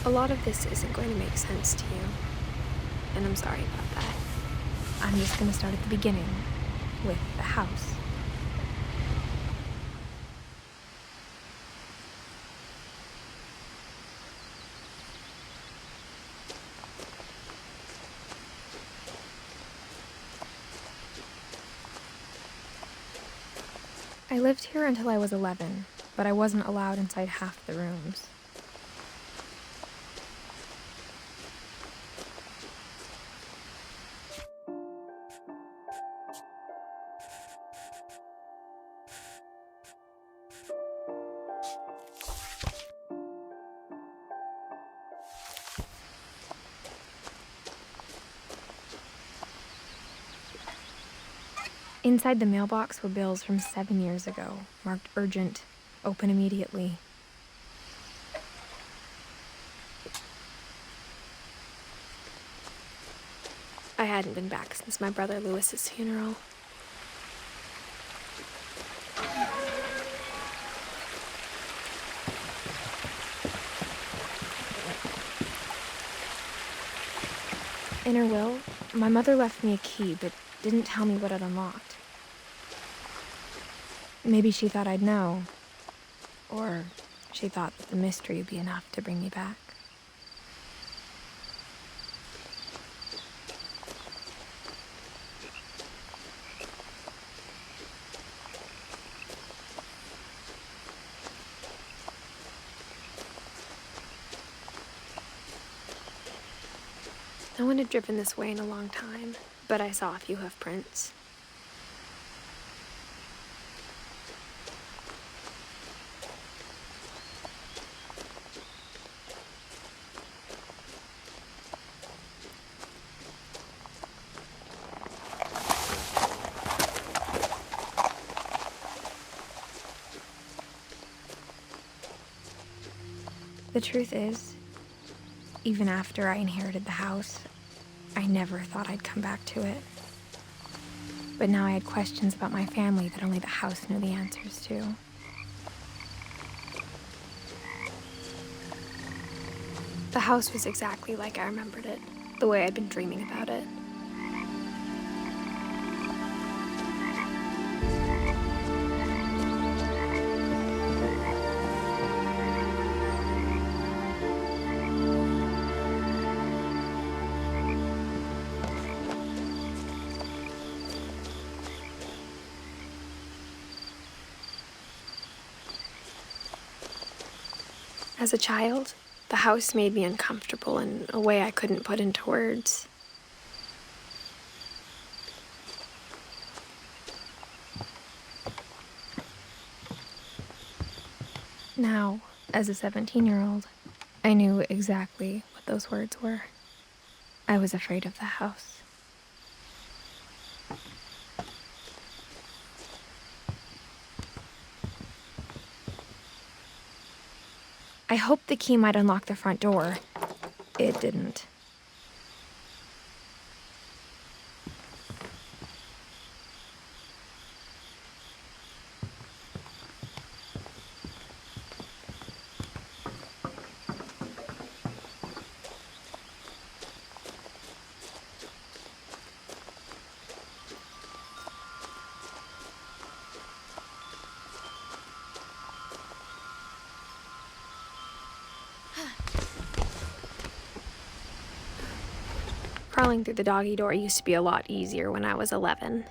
A lot of this isn't going to make sense to you, and I'm sorry about that. I'm just going to start at the beginning, with the house. I lived here until I was 11, but I wasn't allowed inside half the rooms. Inside the mailbox were bills from 7 years ago, marked urgent, open immediately. I hadn't been back since my brother Lewis's funeral. In her will, my mother left me a key, but didn't tell me what it unlocked. Maybe she thought I'd know, or she thought that the mystery would be enough to bring me back. No one had driven this way in a long time, but I saw a few hoof prints. The truth is, even after I inherited the house, I never thought I'd come back to it. But now I had questions about my family that only the house knew the answers to. The house was exactly like I remembered it, the way I'd been dreaming about it. As a child, the house made me uncomfortable in a way I couldn't put into words. Now, as a 17-year-old, I knew exactly what those words were. I was afraid of the house. I hoped the key might unlock the front door. It didn't. Crawling through the doggy door used to be a lot easier when I was 11.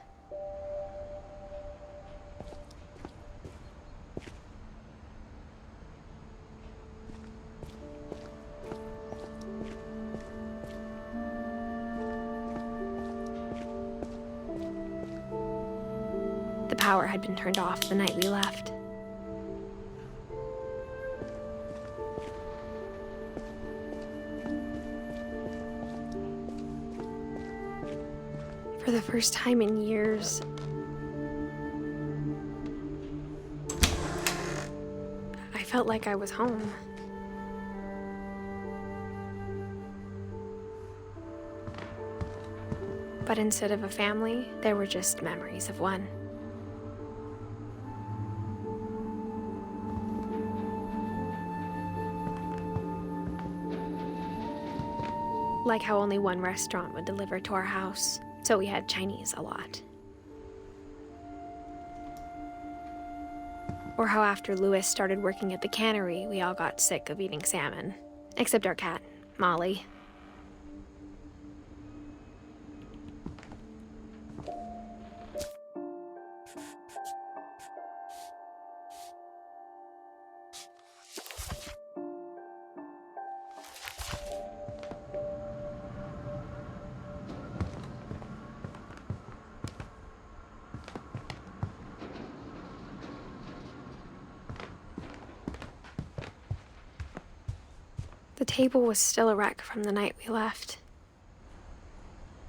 The power had been turned off the night we left. For the first time in years, I felt like I was home. But instead of a family, there were just memories of one. Like how only one restaurant would deliver to our house, so we had Chinese a lot. Or how after Louis started working at the cannery, we all got sick of eating salmon. Except our cat, Molly. The table was still a wreck from the night we left.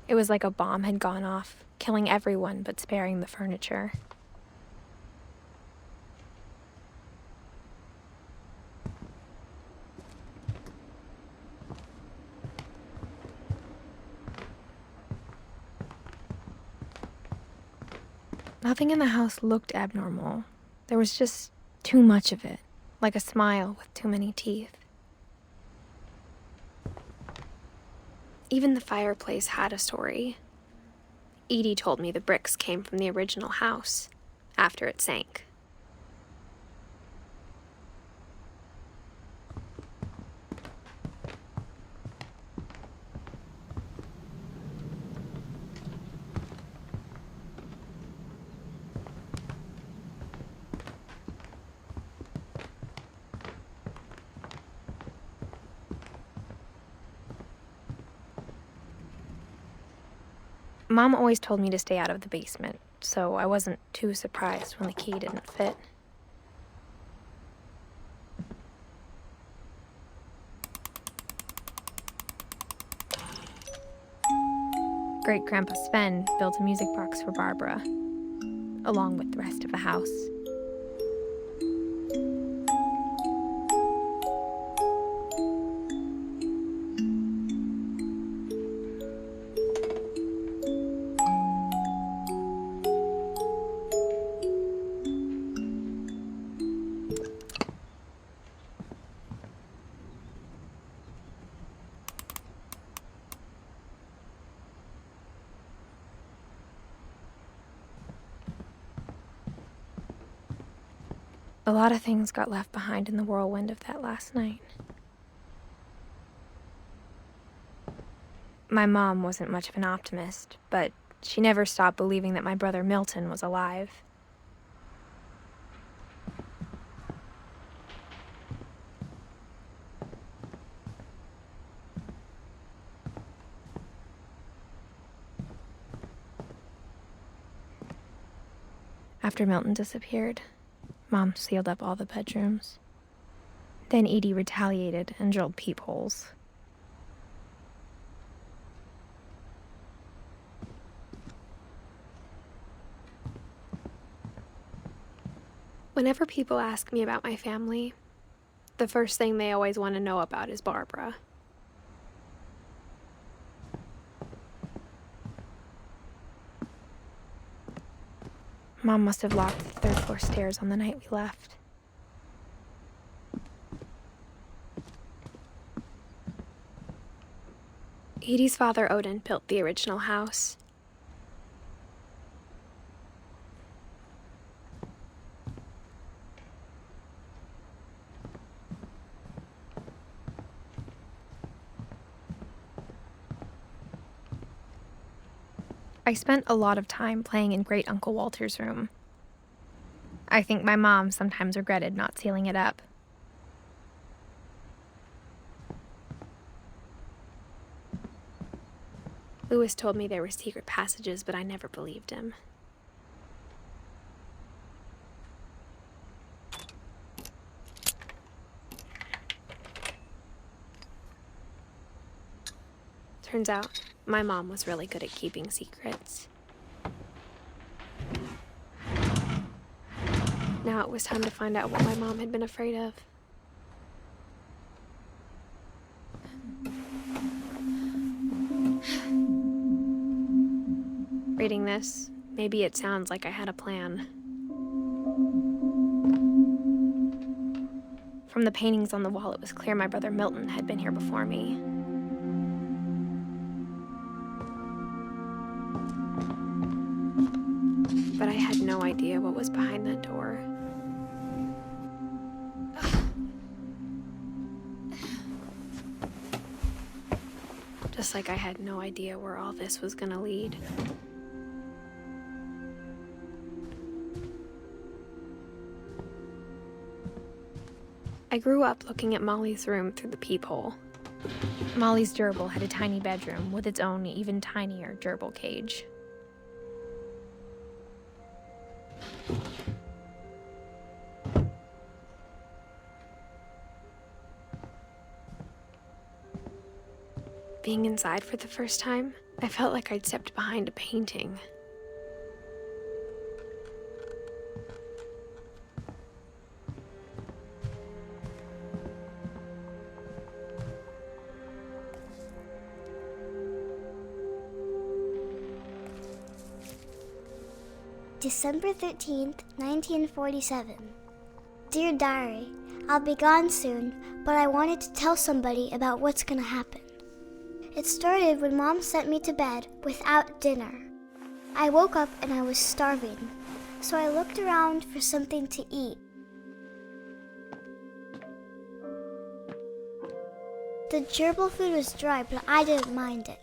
It was like a bomb had gone off, killing everyone but sparing the furniture. Nothing in the house looked abnormal. There was just too much of it, like a smile with too many teeth. Even the fireplace had a story. Edie told me the bricks came from the original house, after it sank. Mom always told me to stay out of the basement, so I wasn't too surprised when the key didn't fit. Great-Grandpa Sven built a music box for Barbara, along with the rest of the house. A lot of things got left behind in the whirlwind of that last night. My mom wasn't much of an optimist, but she never stopped believing that my brother Milton was alive. After Milton disappeared, Mom sealed up all the bedrooms. Then Edie retaliated and drilled peepholes. Whenever people ask me about my family, the first thing they always want to know about is Barbara. Mom must have locked the third-floor stairs on the night we left. Edie's father, Odin, built the original house. I spent a lot of time playing in Great Uncle Walter's room. I think my mom sometimes regretted not sealing it up. Louis told me there were secret passages, but I never believed him. Turns out, my mom was really good at keeping secrets. Now it was time to find out what my mom had been afraid of. Reading this, maybe it sounds like I had a plan. From the paintings on the wall, it was clear my brother Milton had been here before me. had no idea what was behind that door. Just like I had no idea where all this was gonna lead. I grew up looking at Molly's room through the peephole. Molly's gerbil had a tiny bedroom with its own even tinier gerbil cage. Being inside for the first time, I felt like I'd stepped behind a painting. December 13th, 1947. Dear Diary, I'll be gone soon, but I wanted to tell somebody about what's gonna happen. It started when Mom sent me to bed without dinner. I woke up and I was starving, so I looked around for something to eat. The gerbil food was dry, but I didn't mind it.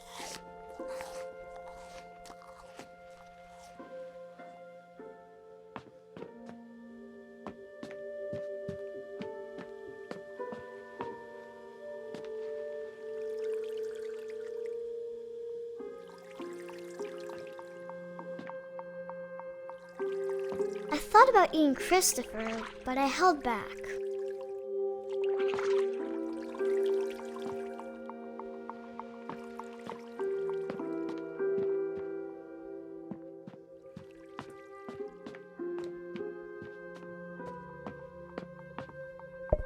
I thought about eating Christopher, but I held back.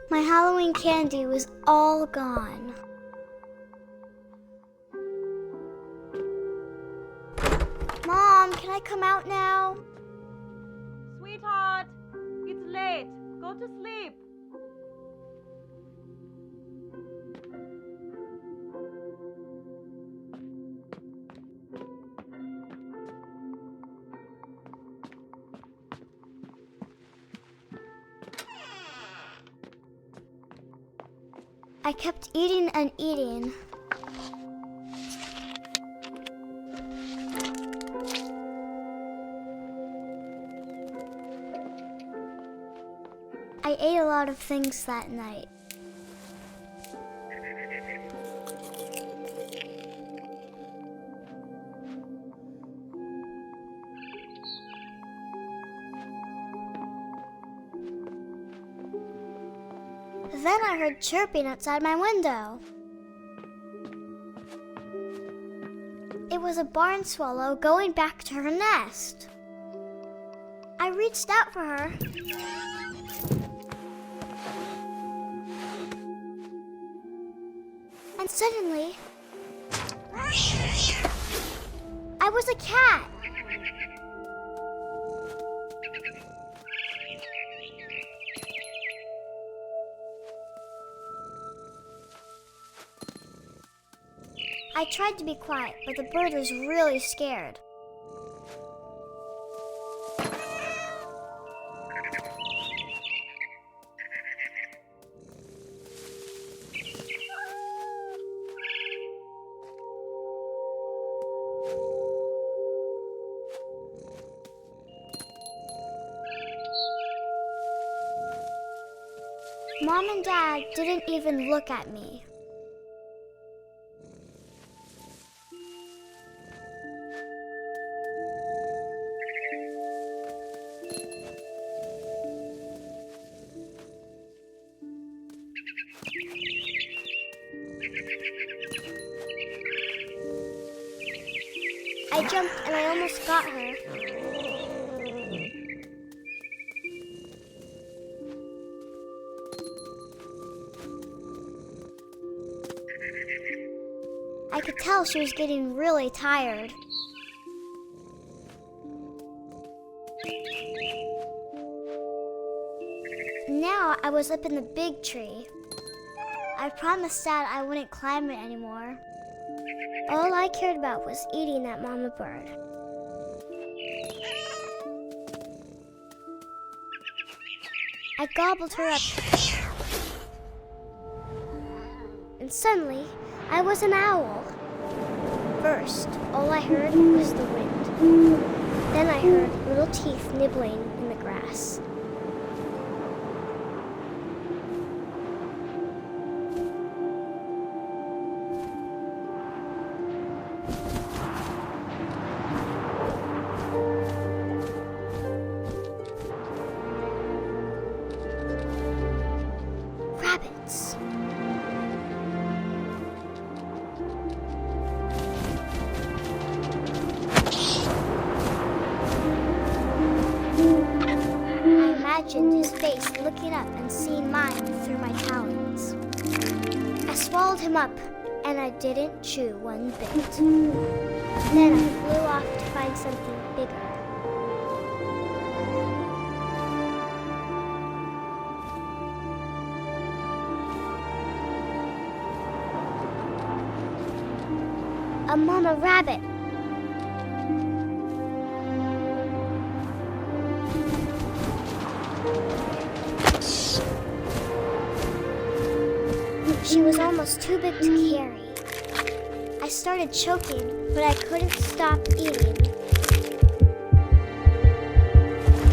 My Halloween candy was all gone. Mom, can I come out now? Sweetheart, it's late. Go to sleep. I kept eating and eating. I ate a lot of things that night. Then I heard chirping outside my window. It was a barn swallow going back to her nest. I reached out for her. And suddenly, I was a cat. I tried to be quiet, but the bird was really scared. Mom and Dad didn't even look at me. I jumped and I almost got her. I could tell she was getting really tired. Now I was up in the big tree. I promised Dad I wouldn't climb it anymore. All I cared about was eating that mama bird. I gobbled her up. And suddenly, I was an owl. First, all I heard was the wind. Then I heard little teeth nibbling in the grass. Rabbits. I imagined his face looking up and seeing mine through my talons. I swallowed him up, and I didn't chew one bit. Then I flew off to find something bigger. A mama rabbit. She was almost too big to carry. I started choking, but I couldn't stop eating.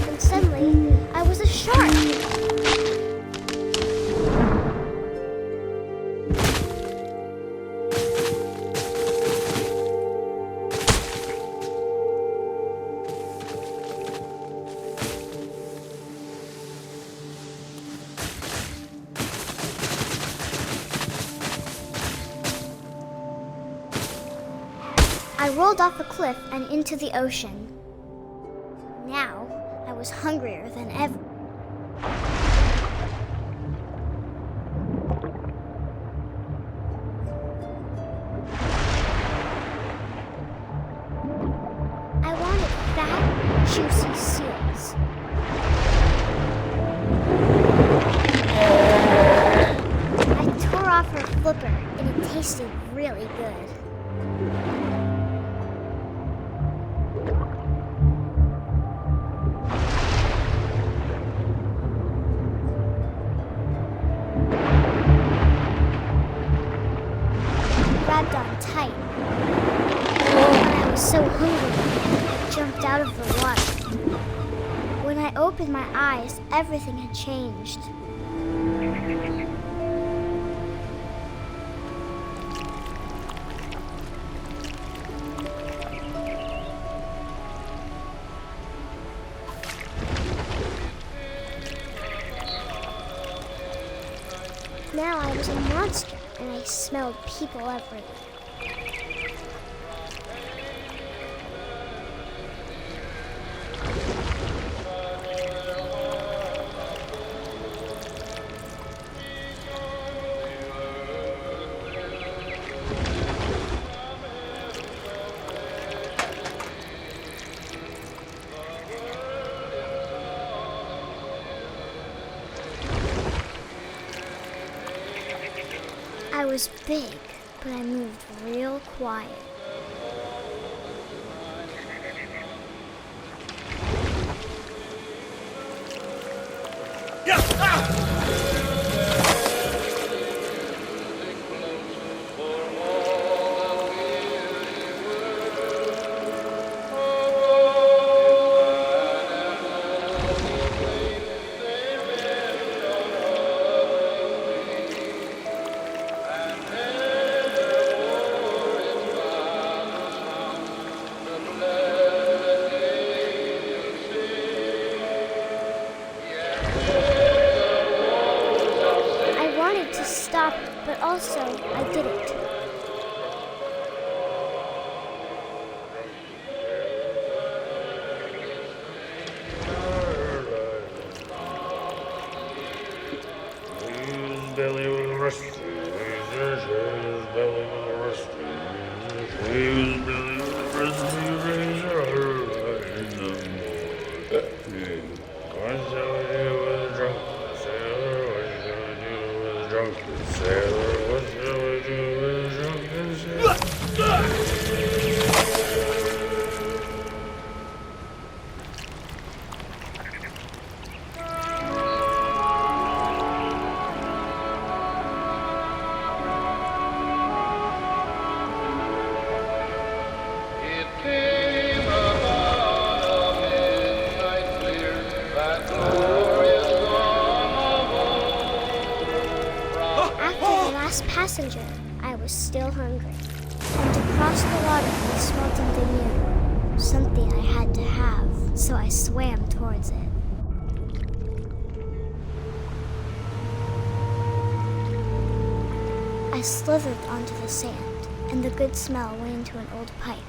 And suddenly, I was a shark. I rolled off a cliff and into the ocean. Now, I was hungrier than ever. I wanted fat, juicy seals. I tore off her flipper, and it tasted really good. Grabbed on tight. When I was so hungry, I jumped out of the water. When I opened my eyes, everything had changed. Now I was a monster, and I smelled people everywhere. I was big, but I moved real quiet. To stop, but also I didn't. After the last passenger, I was still hungry. And to cross the water, I smelled something new. Something I had to have, so I swam towards it. I slithered onto the sand, and the good smell went into an old pipe.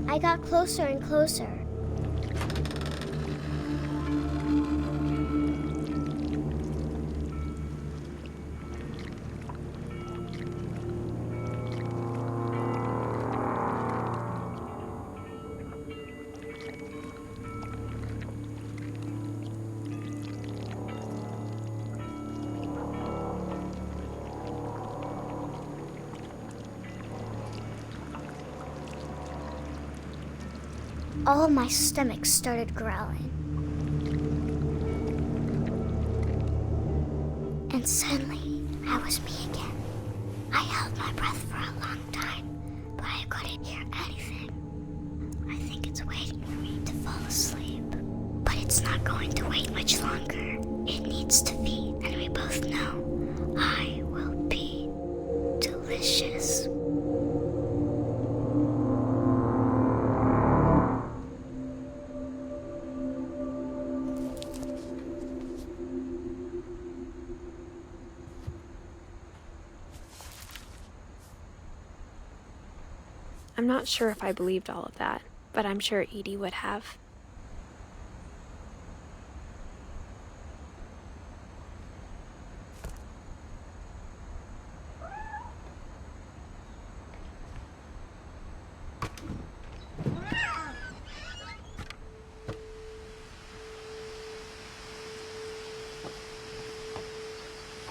I got closer and closer. All my stomach started growling. And suddenly, I was me again. I held my breath for a long time, but I couldn't hear anything. I think it's waiting for me to fall asleep. But it's not going to wait much longer. It needs to feed, and we both know I will be delicious. I'm not sure if I believed all of that, but I'm sure Edie would have.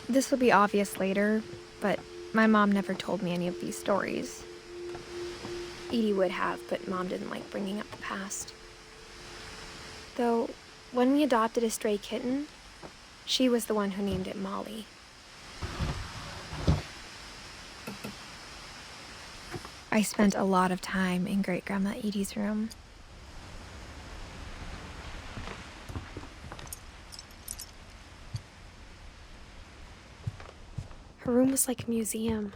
This will be obvious later, but my mom never told me any of these stories. Edie would have, but Mom didn't like bringing up the past. Though, when we adopted a stray kitten, she was the one who named it Molly. I spent a lot of time in Great-Grandma Edie's room. Her room was like a museum.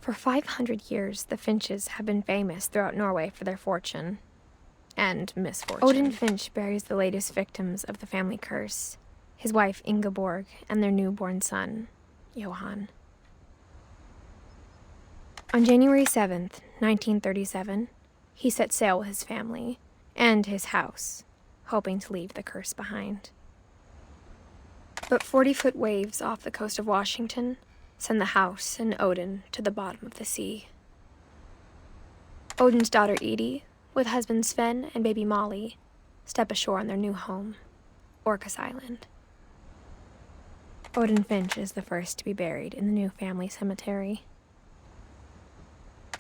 For 500 years, the Finches have been famous throughout Norway for their fortune and misfortune. Odin Finch buries the latest victims of the family curse, his wife Ingeborg and their newborn son, Johan. On January 7th, 1937, he set sail with his family and his house, hoping to leave the curse behind. But 40-foot waves off the coast of Washington send the house and Odin to the bottom of the sea. Odin's daughter Edie, with husband Sven and baby Molly, step ashore on their new home, Orcas Island. Odin Finch is the first to be buried in the new family cemetery.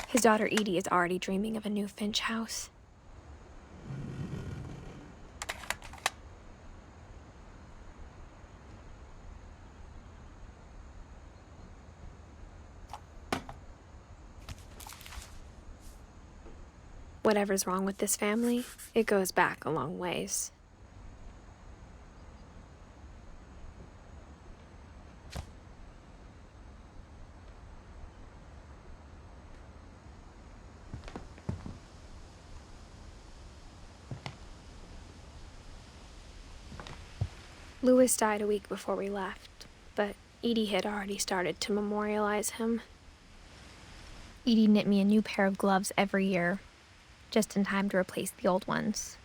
His daughter Edie is already dreaming of a new Finch house. Whatever's wrong with this family, it goes back a long ways. Louis died a week before we left, but Edie had already started to memorialize him. Edie knit me a new pair of gloves every year, just in time to replace the old ones.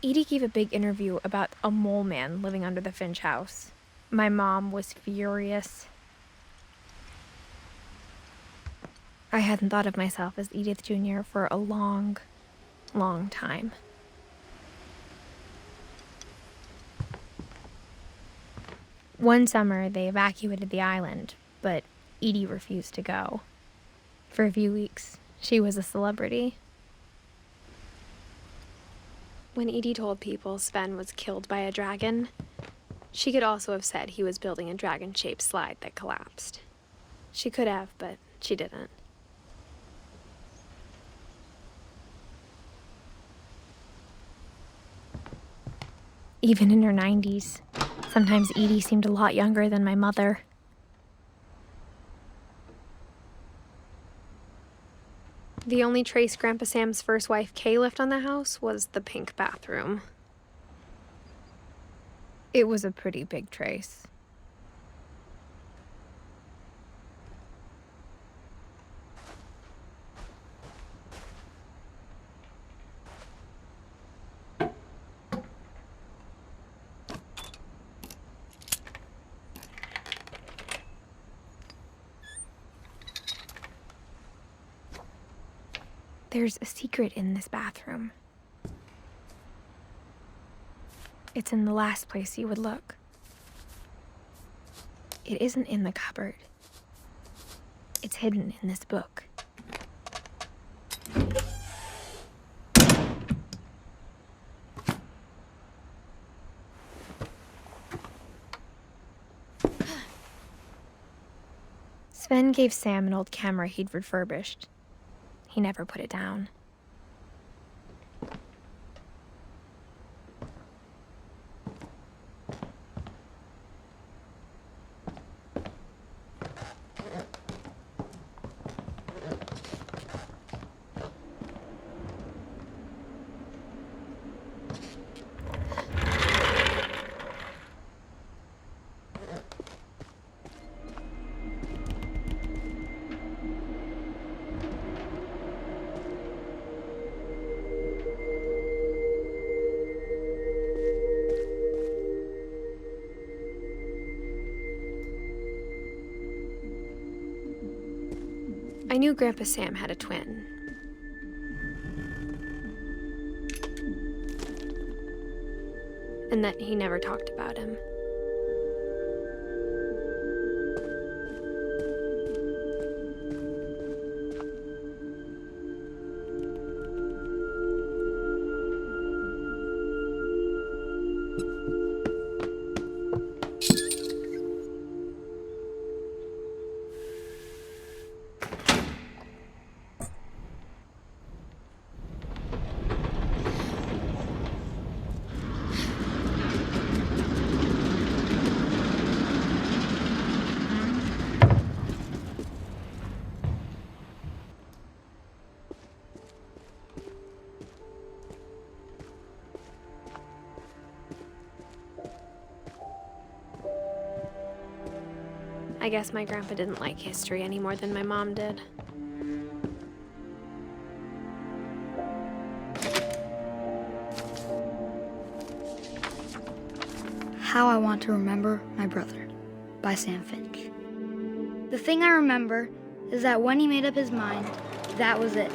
Edie gave a big interview about a mole man living under the Finch house. My mom was furious. I hadn't thought of myself as Edith Jr. for a long, long time. One summer, they evacuated the island, but Edie refused to go. For a few weeks, she was a celebrity. When Edie told people Sven was killed by a dragon, she could also have said he was building a dragon-shaped slide that collapsed. She could have, but she didn't. Even in her 90s, sometimes Edie seemed a lot younger than my mother. The only trace Grandpa Sam's first wife, Kay, left on the house was the pink bathroom. It was a pretty big trace. There's a secret in this bathroom. It's in the last place you would look. It isn't in the cupboard. It's hidden in this book. Sven gave Sam an old camera he'd refurbished. He never put it down. I knew Grandpa Sam had a twin. And that he never talked about him. I guess my grandpa didn't like history any more than my mom did. How I Want to Remember My Brother by Sam Finch. The thing I remember is that when he made up his mind, that was it.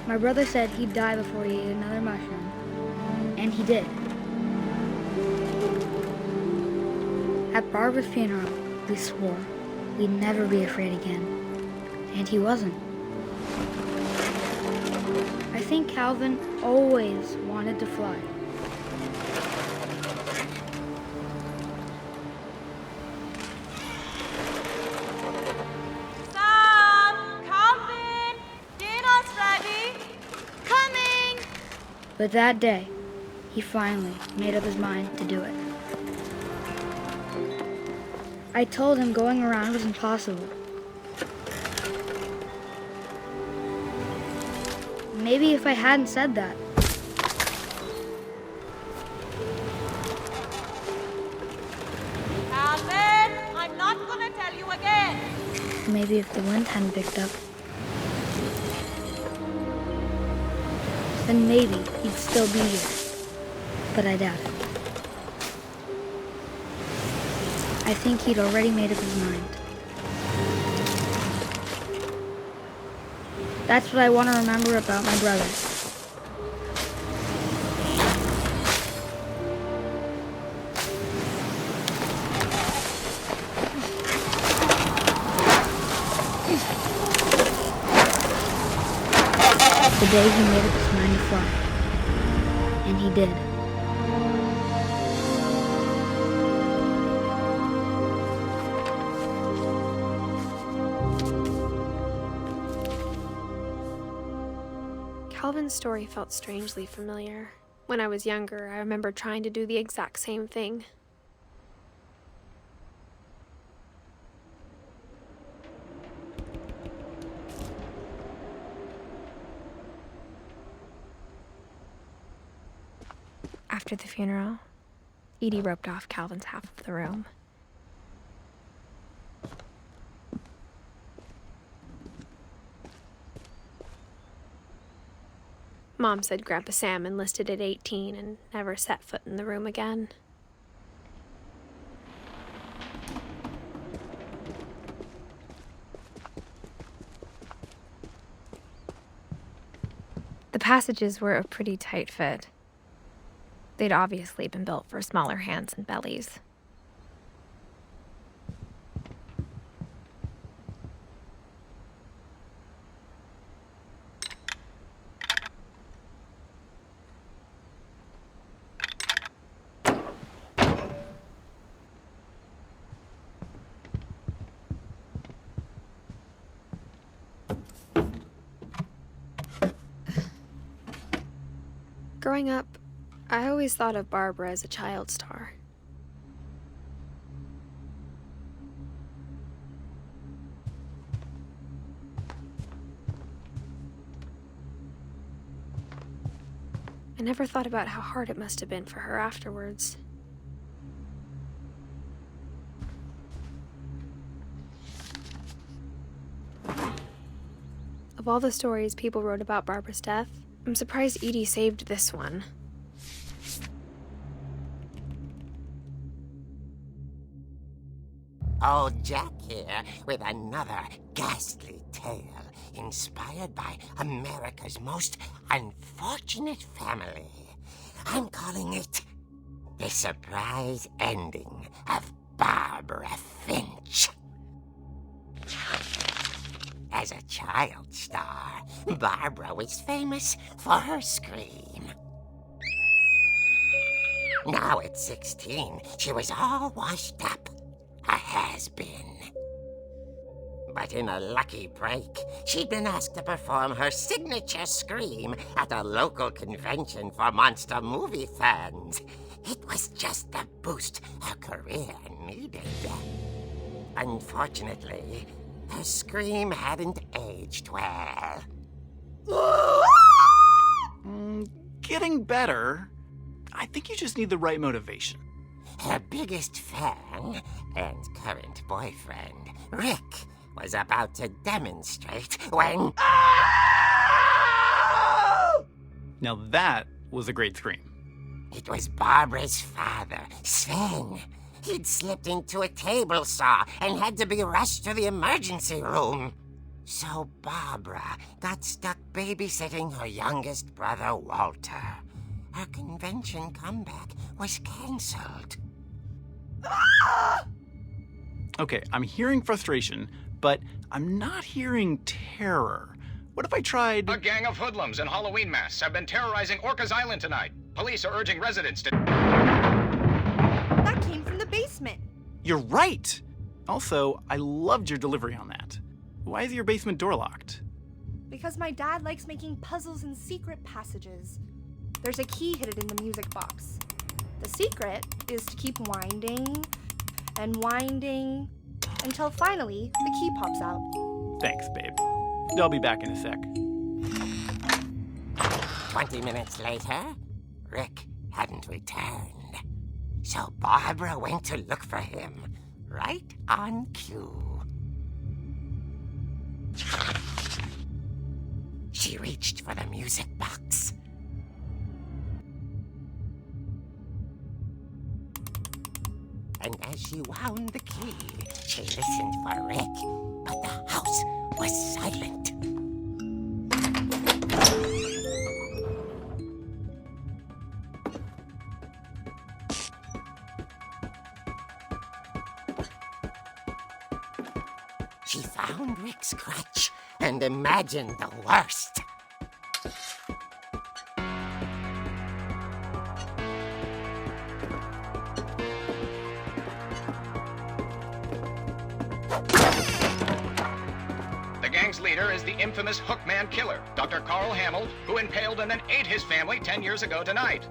My brother said he'd die before he ate another mushroom, and he did. At Barbara's funeral, we swore we'd never be afraid again, and he wasn't. I think Calvin always wanted to fly. Sam! Calvin! Dinner's ready! Coming! But that day, he finally made up his mind to do it. I told him going around was impossible. Maybe if I hadn't said that. Calvin, I'm not gonna tell you again. Maybe if the wind hadn't picked up, then maybe he'd still be here. But I doubt it. I think he'd already made up his mind. That's what I want to remember about my brother. The day he made up his mind to fly. And he did. Calvin's story felt strangely familiar. When I was younger, I remember trying to do the exact same thing. After the funeral, Edie roped off Calvin's half of the room. Mom said Grandpa Sam enlisted at 18 and never set foot in the room again. The passages were a pretty tight fit. They'd obviously been built for smaller hands and bellies. Growing up, I always thought of Barbara as a child star. I never thought about how hard it must have been for her afterwards. Of all the stories people wrote about Barbara's death, I'm surprised Edie saved this one. Old Jack here with another ghastly tale inspired by America's most unfortunate family. I'm calling it The Surprise Ending of Barbara Finch. As a child star, Barbara was famous for her scream. Now at 16, she was all washed up. A has-been. But in a lucky break, she'd been asked to perform her signature scream at a local convention for monster movie fans. It was just the boost her career needed. Unfortunately, her scream hadn't aged well. Getting better. I think you just need the right motivation. Her biggest fan and current boyfriend, Rick, was about to demonstrate when... Now that was a great scream. It was Barbara's father, Sven. He'd slipped into a table saw and had to be rushed to the emergency room. So Barbara got stuck babysitting her youngest brother, Walter. Her convention comeback was cancelled. Okay, I'm hearing frustration, but I'm not hearing terror. What if I tried... A gang of hoodlums in Halloween masks have been terrorizing Orcas Island tonight. Police are urging residents to... That came from the basement. You're right! Also, I loved your delivery on that. Why is your basement door locked? Because my dad likes making puzzles and secret passages. There's a key hidden in the music box. The secret is to keep winding and winding until finally the key pops out. Thanks, babe. I'll be back in a sec. 20 minutes later, Rick hadn't returned. So Barbara went to look for him, right on cue. She reached for the music box. And as she wound the key, she listened for Rick, but the house was silent. She found Rick's crutch and imagined the worst. The gang's leader is the infamous Hookman killer, Dr. Carl Hamill, who impaled and then ate his family 10 years ago tonight.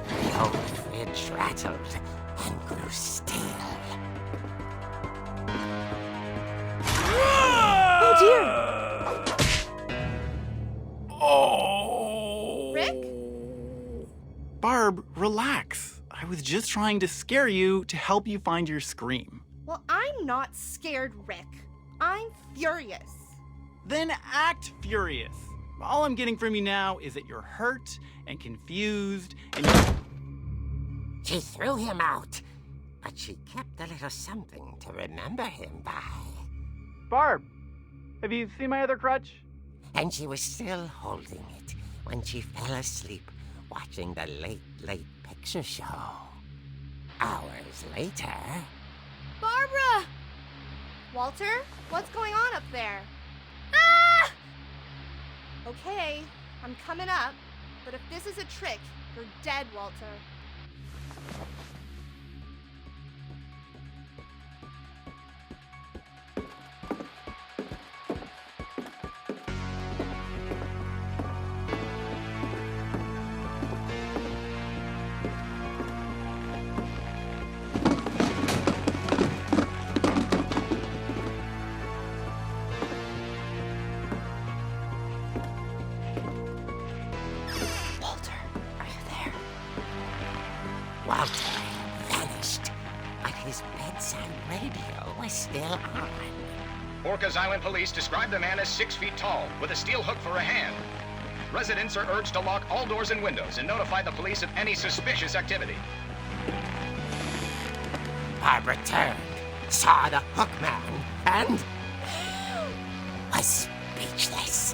The old fridge rattled and grew still. Oh dear! Oh! Rick? Barb, relax. I was just trying to scare you to help you find your scream. Well, I'm not scared, Rick. I'm furious. Then act furious. All I'm getting from you now is that you're hurt and confused and She threw him out, but she kept a little something to remember him by. Barb, have you seen my other crutch? And she was still holding it when she fell asleep watching the late picture show. Hours later... Barbara! Walter, what's going on up there? Ah! Okay, I'm coming up, but if this is a trick, you're dead, Walter. Walter had vanished, but his bedside radio was still on. Orcas Island police describe the man as 6 feet tall, with a steel hook for a hand. Residents are urged to lock all doors and windows and notify the police of any suspicious activity. Barbara turned, saw the hook man, and was speechless.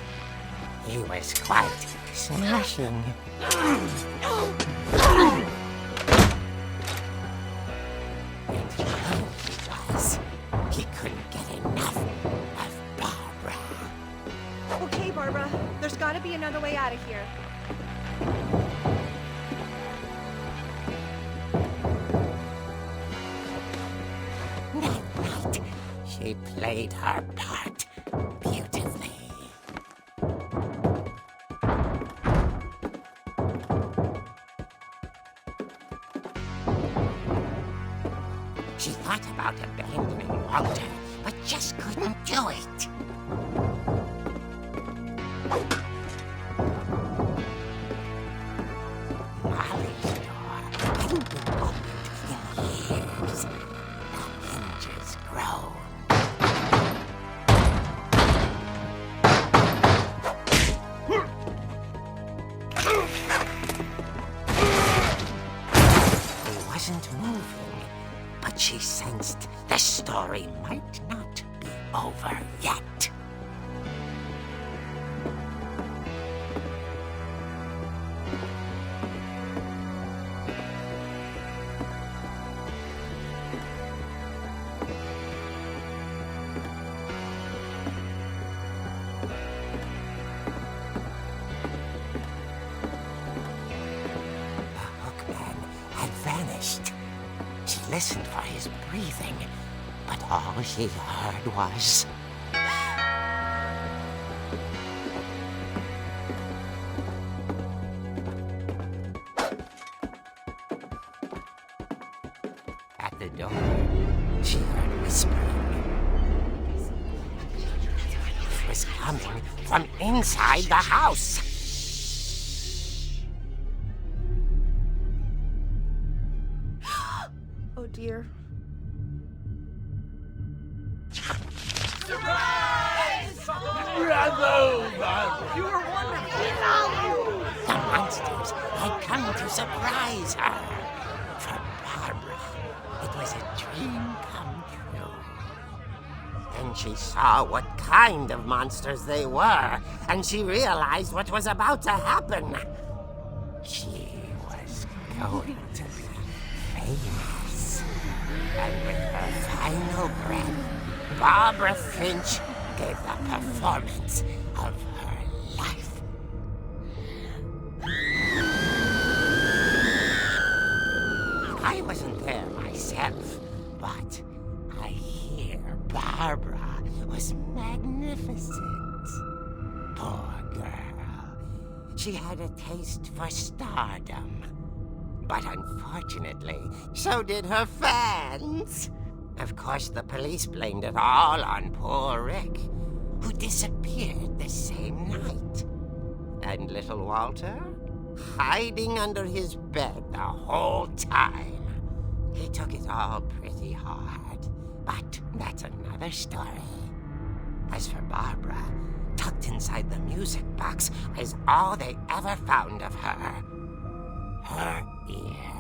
He was quite smashing. And who he was, he couldn't get enough of Barbara. Okay, Barbara, there's gotta be another way out of here. That night, she played her part beautifully. She thought about abandoning Walter, but just couldn't do it. Molly's door hadn't been opened in years. The hinges groaned. He wasn't moving, but she sensed the story might not be over yet. Vanished. She listened for his breathing, but all she heard was... At the door, she heard whispering. It was coming from inside the house. Oh dear. Surprise! Bravo, Barbara! You were wonderful! The monsters had come to surprise her. For Barbara, it was a dream come true. Then she saw what kind of monsters they were, and she realized what was about to happen. She was going to be famous. And with her final breath, Barbara Finch gave the performance of her life. I wasn't there myself, but I hear Barbara was magnificent. Poor girl. She had a taste for stardom. But unfortunately, so did her fans. Of course, the police blamed it all on poor Rick, who disappeared the same night. And little Walter, hiding under his bed the whole time. He took it all pretty hard, but that's another story. As for Barbara, tucked inside the music box is all they ever found of her. Her ear.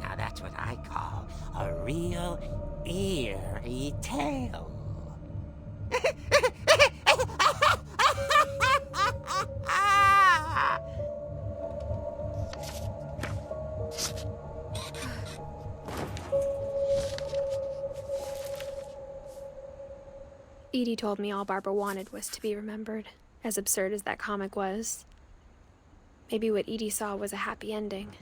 Now that's what I call a real eerie tale. Edie told me all Barbara wanted was to be remembered, as absurd as that comic was. Maybe what Edie saw was a happy ending.